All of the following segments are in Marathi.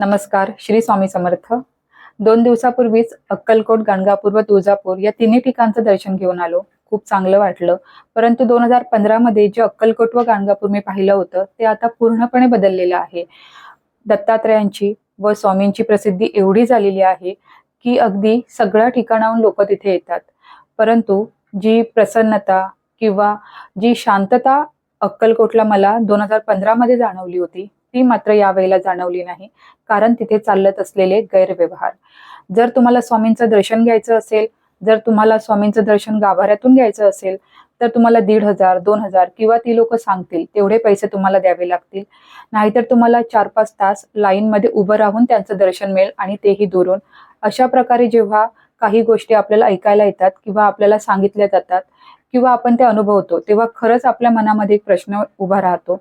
नमस्कार. श्री स्वामी समर्थ. 2 दिवसापूर्वीच अक्कलकोट, गाणगापूर व तुळजापूर या तिन्ही ठिकाणचं दर्शन घेऊन आलो. खूप चांगलं वाटलं. परंतु 2015 मध्ये जे अक्कलकोट व गाणगापूर मी पाहिलं होतं ते आता पूर्णपणे बदललेलं आहे. दत्तात्रयांची व स्वामींची प्रसिद्धी एवढी झालेली आहे की अगदी सगळ्या ठिकाणाहून लोक तिथे येतात. परंतु जी प्रसन्नता किंवा जी शांतता अक्कलकोटला मला 2015 मध्ये जाणवली होती ती मात्र यावेळेला जाणवली नाही. कारण तिथे चालत असलेले गैरव्यवहार. जर तुम्हाला स्वामींचं दर्शन घ्यायचं असेल, जर तुम्हाला स्वामींचं दर्शन गाभाऱ्यातून घ्यायचं असेल, तर तुम्हाला 1,500, 2,000 किंवा ती लोक सांगतील तेवढे पैसे तुम्हाला द्यावे लागतील. नाहीतर तुम्हाला 4-5 तास लाईनमध्ये उभं राहून त्यांचं दर्शन मिळेल आणि तेही दुरून. अशा प्रकारे जेव्हा काही गोष्टी आपल्याला ऐकायला येतात किंवा आपल्याला सांगितल्या जातात किंवा आपण ते अनुभवतो, तेव्हा खरंच आपल्या मनामध्ये एक प्रश्न उभा राहतो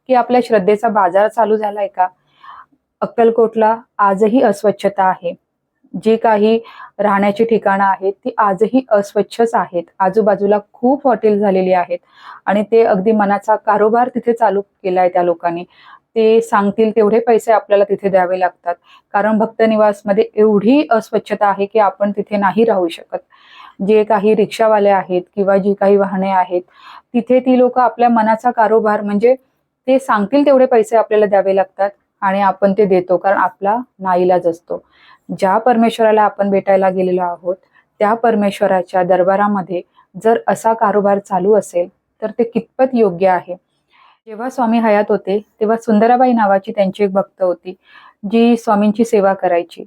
की आपल्या श्रद्धेचा बाजार चालू झालाय का? अक्कलकोटला आजही अस्वच्छता आहे. जी काही राहण्याची ठिकाणं आहेत ती आजही अस्वच्छच आहेत. आजूबाजूला खूप हॉटेल झालेली आहेत आणि ते अगदी मनाचा कारोबार तिथे चालू केलाय त्या लोकांनी. ते सांगतील तेवढे पैसे आपल्याला तिथे द्यावे लागतात. कारण भक्त निवासमध्ये एवढी अस्वच्छता आहे की आपण तिथे नाही राहू शकत. जे काही रिक्षावाले आहेत किंवा जी काही वाहने आहेत तिथे ती लोक आपल्या मनाचा कारोबार म्हणजे ते सांगतील तेवढे पैसे आपल्याला द्यावे लागतात आणि आपण ते देतो कारण आपला नाईलाज असतो. ज्या परमेश्वराला आपण भेटायला गेलेलो आहोत त्या परमेश्वराच्या दरबारामध्ये जर असा कारोबार चालू असेल तर ते कितपत योग्य आहे? जेव्हा स्वामी हयात होते तेव्हा सुंदराबाई नावाची त्यांची एक भक्त होती जी स्वामींची सेवा करायची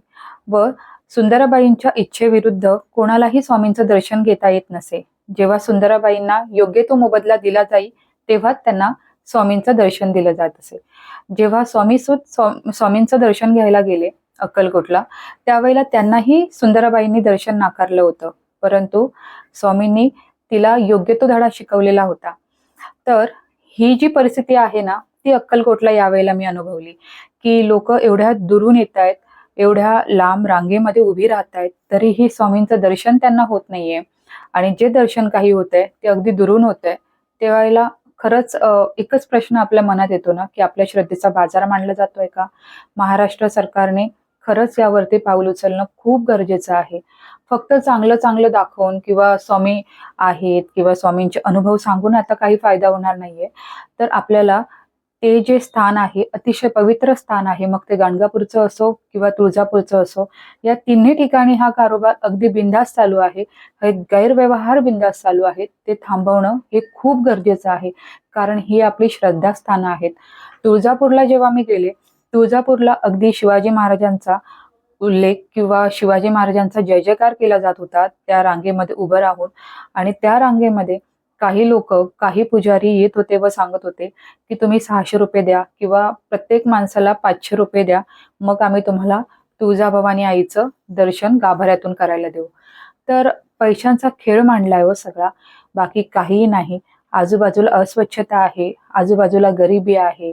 व सुंदराबाईंच्या इच्छेविरुद्ध कोणालाही स्वामींचं दर्शन घेता येत नसे. जेव्हा सुंदराबाईंना योग्य तो मोबदला दिला जाई तेव्हा त्यांना स्वामींचं दर्शन दिलं जात असे. जेव्हा स्वामींचं दर्शन घ्यायला गेले अक्कलकोटला त्यावेळेला त्यांनाही सुंदराबाईंनी दर्शन नाकारलं होतं. परंतु स्वामींनी तिला योग्य तो धडा शिकवलेला होता. तर ही जी परिस्थिती आहे ना ती अक्कलकोटला यावेळेला मी अनुभवली की लोक एवढ्या दुरून येत आहेत, एवढ्या लांब रांगेमध्ये उभी राहत आहेत, तरीही स्वामींचं दर्शन त्यांना होत नाहीये. आणि जे दर्शन काही होत आहे ते अगदी दुरून होत आहे. त्यावेळेला खरंच एकच प्रश्न आपल्या मनात येतो ना की आपल्या श्रद्धेचा बाजार मांडला जातोय का? महाराष्ट्र सरकारने खरंच यावरती पाऊल उचलणं खूप गरजेचं आहे. फक्त चांगलं चांगलं दाखवून किंवा स्वामी आहेत किंवा स्वामींचे अनुभव सांगून आता काही फायदा होणार नाहीये. तर आपल्याला ते जे स्थान आहे अतिशय पवित्र स्थान आहे, मग ते गाणगापूरचं असो किंवा तुळजापूरचं असो, या तिन्ही ठिकाणी हा कारोबार अगदी बिनधास्त चालू आहे. हे गैरव्यवहार बिनधास्त चालू आहेत. ते थांबवणं हे खूप गरजेचं आहे कारण ही आपली श्रद्धास्थानं आहेत. तुळजापूरला जेव्हा मी गेले, तुळजापूरला अगदी शिवाजी महाराजांचा उल्लेख किंवा शिवाजी महाराजांचा जय जयकार केला जात होता त्या रांगेमध्ये उभं राहून. आणि त्या रांगेमध्ये काही लोक, काही पुजारी येत होते व सांगत होते की तुम्ही 600 रुपये द्या किंवा प्रत्येक माणसाला 500 रुपये द्या, मग आम्ही तुम्हाला तुळजाभवानी आईचं दर्शन गाभाऱ्यातून करायला देऊ. तर पैशांचा खेळ मांडलाय हो सगळा, बाकी काहीही नाही. आजूबाजूला अस्वच्छता आहे, आजूबाजूला गरिबी आहे,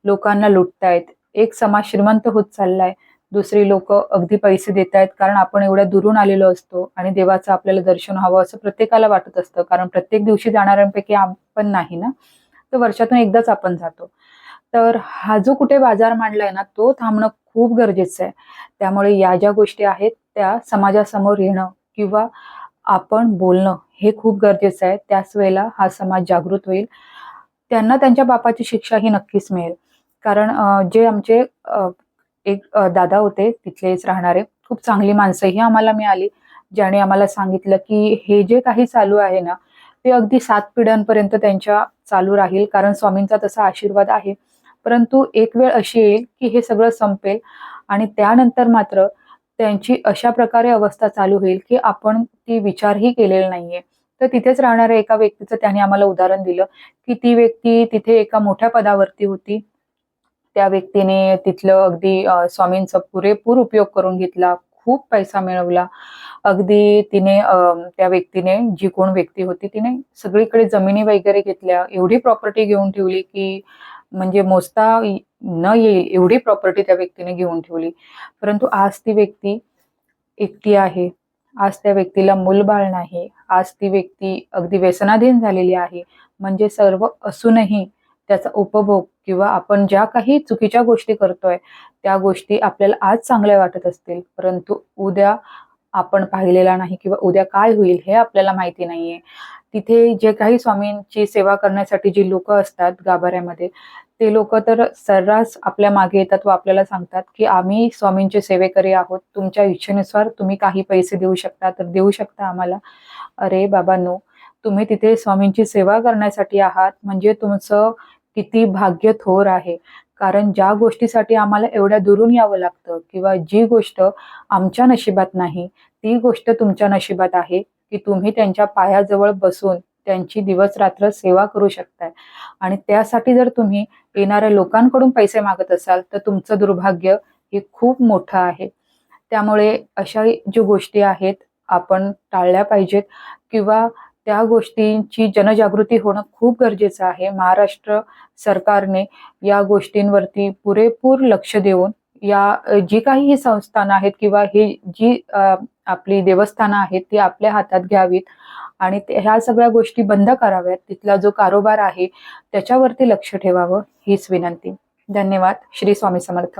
लोकांना लुटतायत. एक समाज श्रीमंत होत चाललाय, दुसरी लोक अगदी पैसे देत आहेत कारण आपण एवढ्या दुरून आलेलो असतो आणि देवाचं आपल्याला दर्शन हवं असं प्रत्येकाला वाटत असतं. कारण प्रत्येक दिवशी जाणाऱ्यांपैकी आपण नाही ना, तर वर्षातून एकदाच आपण जातो. तर हा जो कुठे बाजार मांडलाय ना तो थांबणं खूप गरजेचं आहे. त्यामुळे या ज्या गोष्टी आहेत त्या समाजासमोर येणं किंवा आपण बोलणं हे खूप गरजेचं आहे. त्याच वेळेला हा समाज जागृत होईल. त्यांना त्यांच्या बापाची शिक्षा ही नक्कीच मिळेल. कारण जे आमचे एक दादा होते तिथलेच राहणारे, खूप चांगली माणसंही आम्हाला मिळाली ज्याने आम्हाला सांगितलं की हे जे काही चालू आहे ना ते अगदी 7 पिढ्यांपर्यंत त्यांच्या चालू राहील कारण स्वामींचा तसा आशीर्वाद आहे. परंतु एक वेळ अशी येईल की हे सगळं संपेल आणि त्यानंतर मात्र त्यांची अशा प्रकारे अवस्था चालू होईल की आपण ती विचारही केलेला नाहीये. तर तिथेच राहणाऱ्या एका व्यक्तीचं त्याने आम्हाला उदाहरण दिलं की ती व्यक्ती तिथे एका मोठ्या पदावरती होती. त्या व्यक्तीने तिथलं अगदी स्वामींचा पुरेपूर उपयोग करून घेतला, खूप पैसा मिळवला. अगदी तिने त्या व्यक्तीने, जी कोण व्यक्ती होती तिने सगळीकडे जमिनी वगैरे घेतल्या, एवढी प्रॉपर्टी घेऊन ठेवली की म्हणजे मोजता न येईल एवढी प्रॉपर्टी त्या व्यक्तीने घेऊन ठेवली. परंतु आज ती व्यक्ती एकटी आहे. आज त्या व्यक्तीला मूलबाळ नाही. आज ती व्यक्ती अगदी व्यसनाधीन झालेली आहे. म्हणजे सर्व असूनही त्याचा उपभोग किंवा आपण ज्या काही चुकीच्या गोष्टी करतोय त्या गोष्टी आपल्याला आज चांगल्या वाटत असतील, परंतु उद्या आपण पाहिलेला नाही किंवा उद्या काय होईल हे आपल्याला माहिती नाहीये. तिथे जे काही स्वामींची सेवा करण्यासाठी जी लोक असतात गाभाऱ्यामध्ये, ते लोक तर सर्रास आपल्या मागे येतात व आपल्याला सांगतात की आम्ही स्वामींचे सेवेकरी आहोत, तुमच्या इच्छेनुसार तुम्ही काही पैसे देऊ शकता तर देऊ शकता आम्हाला. अरे बाबांनो, तुम्ही तिथे स्वामींची सेवा करण्यासाठी आहात म्हणजे तुमचं किती भाग्य थोर आहे. कारण ज्या गोष्टीसाठी आम्हाला एवढ्या दुरून यावं लागतं किंवा जी गोष्ट आमच्या नशिबात नाही, ती गोष्ट तुमच्या नशिबात आहे की तुम्ही त्यांच्या पायाजवळ बसून त्यांची दिवस रात्र सेवा करू शकताय. आणि त्यासाठी जर तुम्ही येणाऱ्या लोकांकडून पैसे मागत असाल तर तुमचं दुर्भाग्य हे खूप मोठं आहे. त्यामुळे अशा ज्या गोष्टी आहेत आपण टाळल्या पाहिजेत किंवा त्या गोष्टींची जनजागृती होणं खूप गरजेचं आहे. महाराष्ट्र सरकारने या गोष्टींवरती पुरेपूर लक्ष देऊन या जी काही ही संस्थानं आहेत किंवा ही जी आपली देवस्थानं आहेत ती आपल्या हातात घ्यावीत आणि ह्या सगळ्या गोष्टी बंद कराव्यात. तिथला जो कारोबार आहे त्याच्यावरती लक्ष ठेवावं हीच विनंती. धन्यवाद. श्री स्वामी समर्थ.